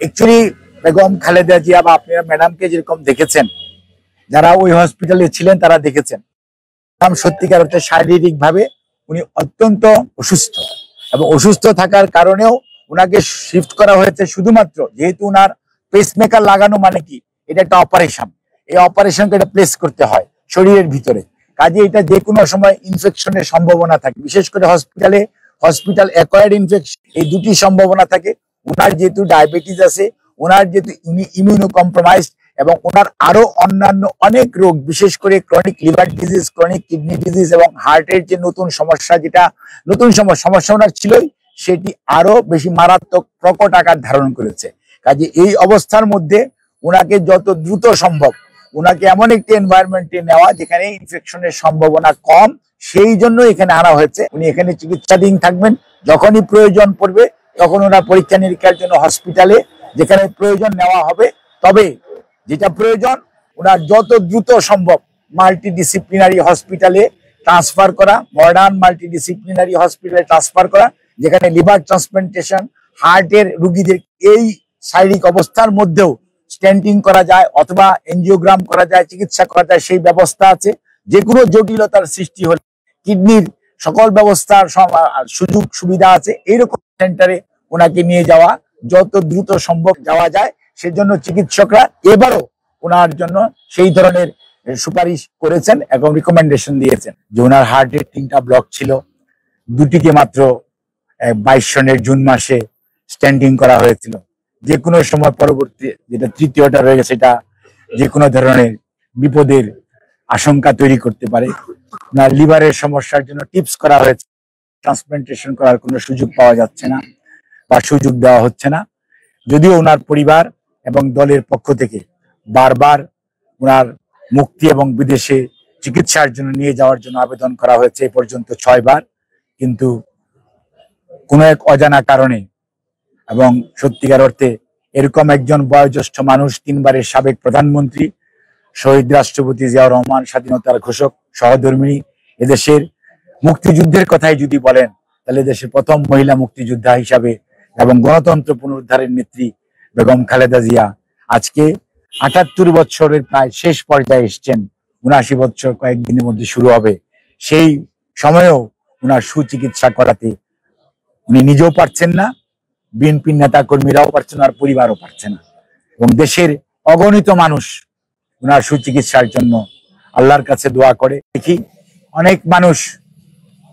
Actually Begum Khaleda Zia বা আপনারা ম্যাডামকে যেরকম দেখেছেন, যারা ওই হসপিটালে ছিলেন তারা দেখেছেন সত্যিকার অর্থে শারীরিক ভাবে উনি অত্যন্ত অসুস্থ, এবং অসুস্থ থাকার কারণেও ওনাকে শিফট করা হয়েছে শুধুমাত্র যেহেতু ওনার পেসমেকার লাগানো মানে কি, এটা একটা অপারেশন। এই অপারেশনকে এটা প্লেস করতে হয় শরীরের ভিতরে, কাজে এটা যে কোনো সময় ইনফেকশনের সম্ভাবনা থাকে, বিশেষ করে হসপিটাল অ্যাকোয়ার্ড ইনফেকশন, এই দুটি সম্ভাবনা থাকে। ওনার যেহেতু ডায়াবেটিস আছে, ওনার যেহেতু ইমিউনো কম্প্রোমাইজড, এবং ওনার আরো অন্যান্য অনেক রোগ, বিশেষ করে chronic liver disease, chronic kidney disease এবং হার্টের যে নতুন সমস্যা, যেটা নতুন সমস্যা ওনার ছিলই, সেটি আরো বেশি মারাত্মক প্রকট আকার ধারণ করেছে। কাজে এই অবস্থার মধ্যে ওনাকে যত দ্রুত সম্ভব ওনাকে এমন একটি এনভায়রনমেন্টে নেওয়া যেখানে ইনফেকশনের সম্ভাবনা কম, সেই জন্য এখানে আনা হয়েছে। উনি এখানে চিকিৎসাধীন থাকবেন, যখনই প্রয়োজন পড়বে তখন ওনার পরীক্ষা নিরীক্ষার জন্য হসপিটালে যেখানে প্রয়োজন নেওয়া হবে। তবে যেটা প্রয়োজন ওনার যত দ্রুত সম্ভব মাল্টিডিসিপ্লিনারি হসপিটালে ট্রান্সফার করা, মডার্ন মাল্টিডিসিপ্লিনারি হসপিটালে ট্রান্সফার করা, যেখানে লিভার ট্রান্সপ্লান্টেশন, হার্টের রোগীদের এই শারীরিক অবস্থার মধ্যেও স্ট্যান্টিং করা যায় অথবা এনজিওগ্রাম করা যায়, চিকিৎসা করা যায়, সেই ব্যবস্থা আছে। যে কোনো জটিলতার সৃষ্টি হলে কিডনির সকল ব্যবস্থার সুযোগ সুবিধা আছে। এইরকম সেন্টারে ওনাকে নিয়ে যাওয়া যত দ্রুত সম্ভব যাওয়া যায়, সেজন্য চিকিৎসকরা এবারও ওনার জন্য সেই ধরনের সুপারিশ করেছেন এবং রিকমেন্ডেশন দিয়েছেন। যে ওনার হার্টের 3টা ব্লক ছিল, দুটিকে মাত্র 22 সনের জুন মাসে স্ট্যান্ডিং করা হয়েছিল। যে কোনো সময় পরবর্তী যেটা 3য়টা রয়ে গেছে, সেটা যে কোনো ধরনের বিপদের আশঙ্কা তৈরি করতে পারে। ওনার লিভারের সমস্যার জন্য টিপস করা হয়েছে, ট্রান্সপ্লান্টেশন করার কোনো সুযোগ পাওয়া যাচ্ছে না বা সুযোগ দেওয়া হচ্ছে না। যদিও ওনার পরিবার এবং দলের পক্ষ থেকে বারবার ওনার মুক্তি এবং বিদেশে চিকিৎসার জন্য নিয়ে যাওয়ার জন্য আবেদন করা হয়েছে এ পর্যন্ত 6 বার, কিন্তু কোনো এক অজানা কারণে, এবং সত্যিকার অর্থে এরকম একজন বয়োজ্যেষ্ঠ মানুষ, 3 বারের সাবেক প্রধানমন্ত্রী, শহীদ রাষ্ট্রপতি জিয়াউর রহমান, স্বাধীনতার ঘোষক, সহধর্মিণী, এদেশের মুক্তিযুদ্ধের কথাই যদি বলেন তাহলে দেশের প্রথম মহিলা মুক্তিযোদ্ধা হিসাবে এবং গণতন্ত্র পুনরুদ্ধারের নেত্রী বেগম খালেদা জিয়া আজকে 78 বছরের প্রায় শেষ পর্যায়ে এসছেন। 79 বছর কয়েকদিনের মধ্যে শুরু হবে। সেই সময়েও ওনার সুচিকিৎসা করাতে উনি নিজেও পারছেন না, বিএনপির নেতা কর্মীরাও পারছেন না, আর পরিবারও পারছে না, এবং দেশের অগণিত মানুষ ওনার সুচিকিৎসার জন্য আল্লাহর কাছে দোয়া করে। দেখি অনেক মানুষ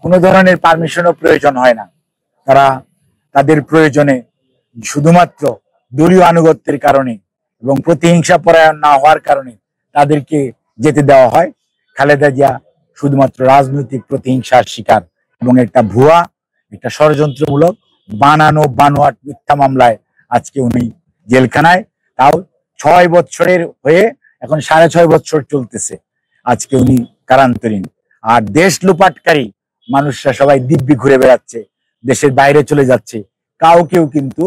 কোনো ধরনের পারমিশনও প্রয়োজন হয় না, তারা তাদের প্রয়োজনে শুধুমাত্র দলীয় আনুগত্যের কারণে এবং প্রতিহিংসা পরায়ণ না হওয়ার কারণে তাদেরকে যেতে দেওয়া হয়। খালেদা জিয়া শুধুমাত্র রাজনৈতিক প্রতিহিংসার শিকার এবং একটা ভুয়া, একটা ষড়যন্ত্রমূলক বানোয়াট মিথ্যা মামলায় আজকে উনি জেলখানায়, তাও 6 বছরের হয়ে এখন 6.5 বছর চলতেছে, আজকে উনি কারান্তরীণ। আর দেশ লুপাটকারী মানুষরা সবাই দিব্যি ঘুরে বেড়াচ্ছে, দেশের বাইরে চলে যাচ্ছে, কাউকেও কিন্তু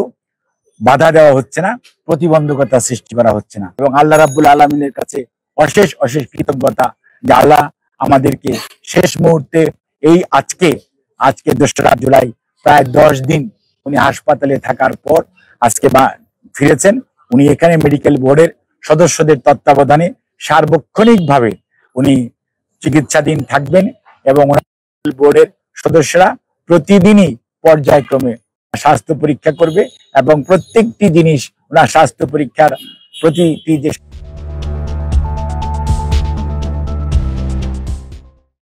বাধা দেওয়া হচ্ছে না, প্রতিবন্ধকতা সৃষ্টি করা হচ্ছে না। এবং আল্লাহ রাব্বুল আলামিনের কাছে অশেষ কৃতজ্ঞতা যে আল্লাহ আমাদেরকে শেষ মুহূর্তে এই আজকে 2রা জুলাই প্রায় 10 দিন উনি হাসপাতালে থাকার পর আজকে ফিরেছেন। উনি এখানে মেডিকেল বোর্ডের সদস্যদের তত্ত্বাবধানে সার্বক্ষণিকভাবে উনি চিকিৎসাধীন থাকবেন, এবং বোর্ডের সদস্যরা প্রতিদিনই পর্যায়ক্রমে স্বাস্থ্য পরীক্ষা করবে, এবং প্রত্যেকটি জিনিস ওনার স্বাস্থ্য পরীক্ষার প্রতিটি যে